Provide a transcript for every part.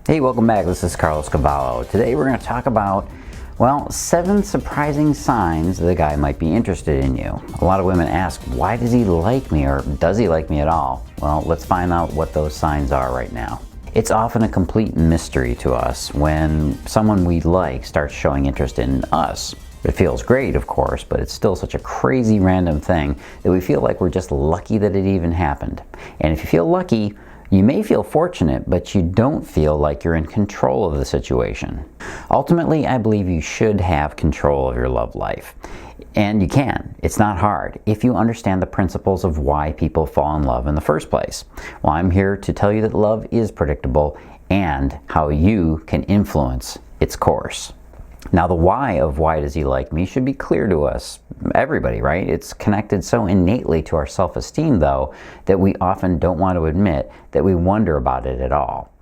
Hey, welcome back. This is Cavallo. Today we're going to talk about, well, 7 surprising signs that a guy might be interested in you. A lot of women ask, why does he like me, or does he like me at all? Well, let's find out what those signs are right now. It's often a complete mystery to us when someone we like starts showing interest in us. It feels great, of course, but it's still such a crazy random thing that we feel like we're just lucky that it even happened. And if you feel lucky, you may feel fortunate, but you don't feel like you're in control of the situation. Ultimately, I believe you should have control of your love life. And you can. It's not hard if you understand the principles of why people fall in love in the first place. Well, I'm here to tell you that love is predictable and how you can influence its course. Now, the why of why does he like me should be clear to us, everybody, right? It's connected so innately to our self-esteem, though, that we often don't want to admit that we wonder about it at all.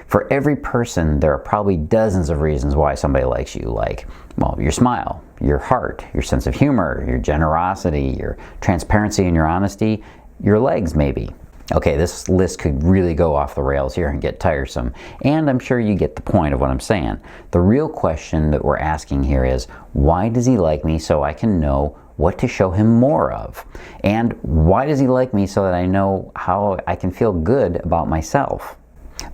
For every person, there are probably dozens of reasons why somebody likes you, like, well, your smile, your heart, your sense of humor, your generosity, your transparency and your honesty, your legs, maybe. Okay, this list could really go off the rails here and get tiresome, and I'm sure you get the point of what I'm saying. The real question that we're asking here is, why does he like me so I can know what to show him more of? And why does he like me so that I know how I can feel good about myself?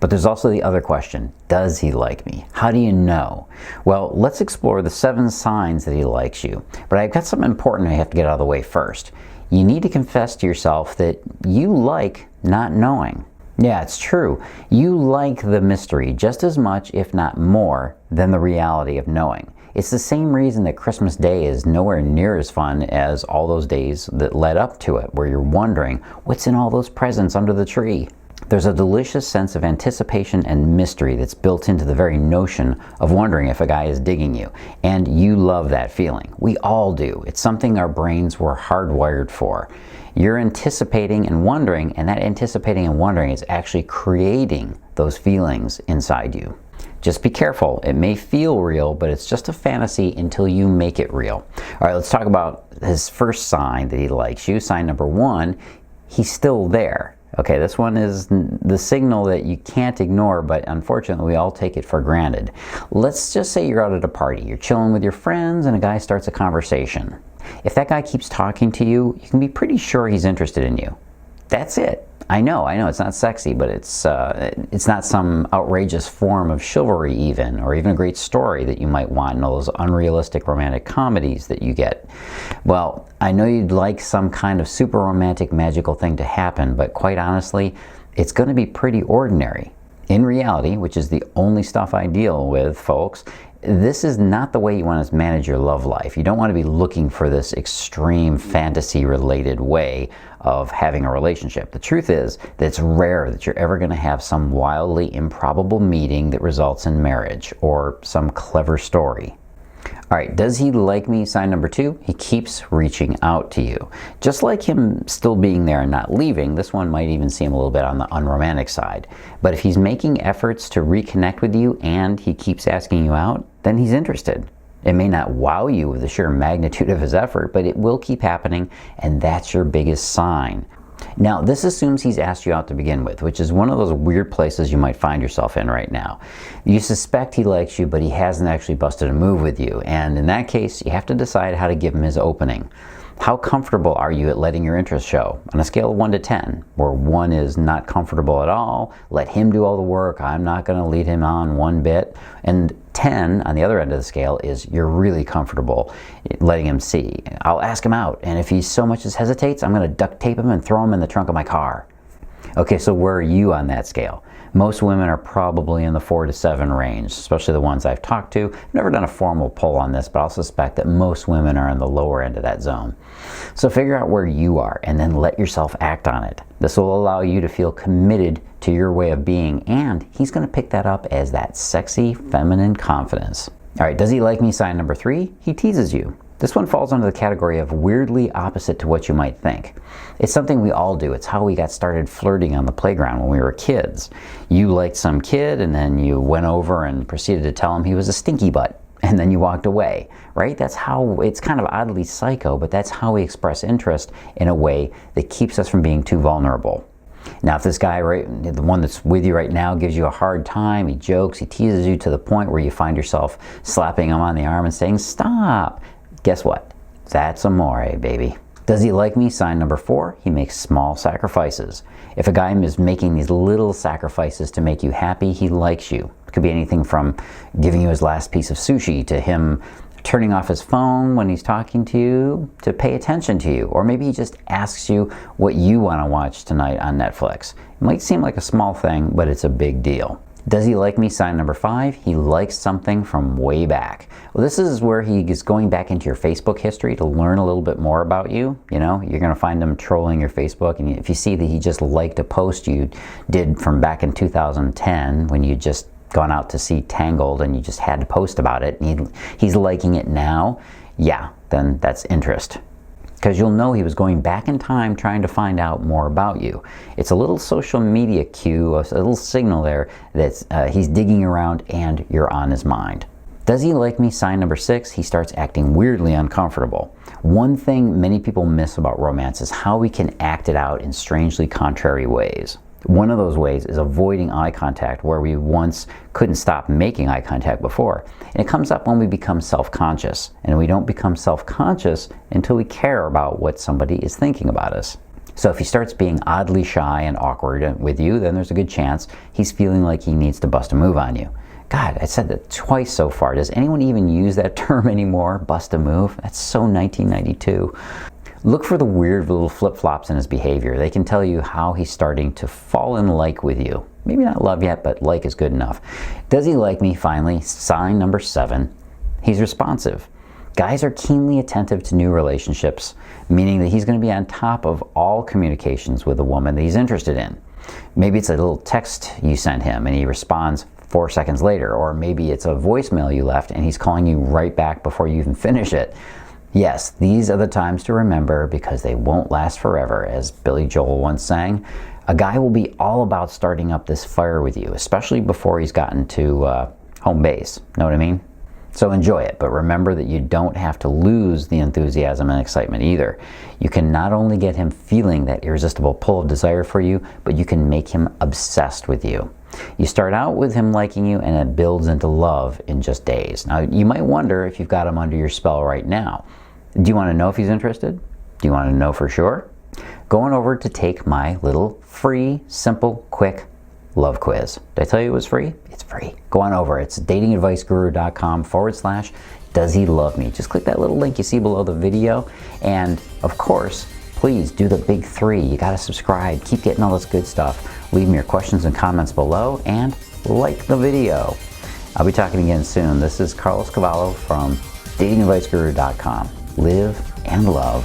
But there's also the other question, does he like me? How do you know? Well, let's explore the 7 signs that he likes you. But I've got something important I have to get out of the way first. You need to confess to yourself that you like not knowing. Yeah, it's true. You like the mystery just as much, if not more, than the reality of knowing. It's the same reason that Christmas Day is nowhere near as fun as all those days that led up to it, where you're wondering, what's in all those presents under the tree? There's a delicious sense of anticipation and mystery that's built into the very notion of wondering if a guy is digging you. And you love that feeling. We all do. It's something our brains were hardwired for. You're anticipating and wondering, and that anticipating and wondering is actually creating those feelings inside you. Just be careful. It may feel real, but it's just a fantasy until you make it real. All right, let's talk about his first sign that he likes you. Sign number 1, he's still there. Okay, this one is the signal that you can't ignore, but unfortunately we all take it for granted. Let's just say you're out at a party, you're chilling with your friends, and a guy starts a conversation. If that guy keeps talking to you, you can be pretty sure he's interested in you. That's it. I know, it's not sexy, but it's not some outrageous form of chivalry even, or even a great story that you might want in all those unrealistic romantic comedies that you get. Well, I know you'd like some kind of super romantic magical thing to happen, but quite honestly, it's going to be pretty ordinary. In reality, which is the only stuff I deal with, folks, this is not the way you want to manage your love life. You don't want to be looking for this extreme fantasy-related way of having a relationship. The truth is that it's rare that you're ever going to have some wildly improbable meeting that results in marriage or some clever story. All right, does he like me? Sign number 2, he keeps reaching out to you. Just like him still being there and not leaving, this one might even seem a little bit on the unromantic side. But if he's making efforts to reconnect with you and he keeps asking you out, then he's interested. It may not wow you with the sheer magnitude of his effort, but it will keep happening, and that's your biggest sign. Now, this assumes he's asked you out to begin with, which is one of those weird places you might find yourself in right now. You suspect he likes you, but he hasn't actually busted a move with you, and in that case, you have to decide how to give him his opening. How comfortable are you at letting your interest show? On a scale of 1 to 10, where 1 is not comfortable at all, let him do all the work, I'm not going to lead him on one bit, and 10 on the other end of the scale is you're really comfortable letting him see. I'll ask him out, and if he so much as hesitates, I'm going to duct tape him and throw him in the trunk of my car. Okay, so where are you on that scale? Most women are probably in the 4 to 7 range, especially the ones I've talked to. I've never done a formal poll on this, but I'll suspect that most women are in the lower end of that zone. So figure out where you are and then let yourself act on it. This will allow you to feel committed to your way of being, and he's going to pick that up as that sexy, feminine confidence. All right, does he like me? Sign number 3, he teases you. This one falls under the category of weirdly opposite to what you might think. It's something we all do. It's how we got started flirting on the playground when we were kids. You liked some kid and then you went over and proceeded to tell him he was a stinky butt, and then you walked away, right? That's how, it's kind of oddly psycho, but that's how we express interest in a way that keeps us from being too vulnerable. Now, if this guy, the one that's with you right now, gives you a hard time, he jokes, he teases you to the point where you find yourself slapping him on the arm and saying, "Stop," guess what? That's amore, baby. Does he like me? Sign number 4, he makes small sacrifices. If a guy is making these little sacrifices to make you happy, he likes you. It could be anything from giving you his last piece of sushi, to him turning off his phone when he's talking to you to pay attention to you. Or maybe he just asks you what you want to watch tonight on Netflix. It might seem like a small thing, but it's a big deal. Does he like me? Sign number 5, he likes something from way back. Well, this is where he is going back into your Facebook history to learn a little bit more about you. You know, you're going to find him trolling your Facebook, and if you see that he just liked a post you did from back in 2010 when you just gone out to see Tangled and you just had to post about it, and he's liking it now, yeah, then that's interest. Because you'll know he was going back in time trying to find out more about you. It's a little social media cue, a little signal there that he's digging around and you're on his mind. Does he like me? Sign number 6, he starts acting weirdly uncomfortable. One thing many people miss about romance is how we can act it out in strangely contrary ways. One of those ways is avoiding eye contact, where we once couldn't stop making eye contact before. And it comes up when we become self-conscious. And we don't become self-conscious until we care about what somebody is thinking about us. So if he starts being oddly shy and awkward with you, then there's a good chance he's feeling like he needs to bust a move on you. God, I said that twice so far. Does anyone even use that term anymore? Bust a move? That's so 1992. Look for the weird little flip-flops in his behavior. They can tell you how he's starting to fall in like with you. Maybe not love yet, but like is good enough. Does he like me? Finally, sign number 7, he's responsive. Guys are keenly attentive to new relationships, meaning that he's going to be on top of all communications with a woman that he's interested in. Maybe it's a little text you sent him and he responds 4 seconds later, or maybe it's a voicemail you left and he's calling you right back before you even finish it. Yes, these are the times to remember, because they won't last forever, as Billy Joel once sang. A guy will be all about starting up this fire with you, especially before he's gotten to home base. Know what I mean? So enjoy it, but remember that you don't have to lose the enthusiasm and excitement either. You can not only get him feeling that irresistible pull of desire for you, but you can make him obsessed with you. You start out with him liking you, and it builds into love in just days. Now, you might wonder if you've got him under your spell right now. Do you want to know if he's interested? Do you want to know for sure? Go on over to take my little free, simple, quick love quiz. Did I tell you it was free? It's free. Go on over. It's datingadviceguru.com/does he love me. Just click that little link you see below the video. And of course, please do the big 3. You got to subscribe. Keep getting all this good stuff. Leave me your questions and comments below, and like the video. I'll be talking again soon. This is Carlos Cavallo from datingadviceguru.com. Live and love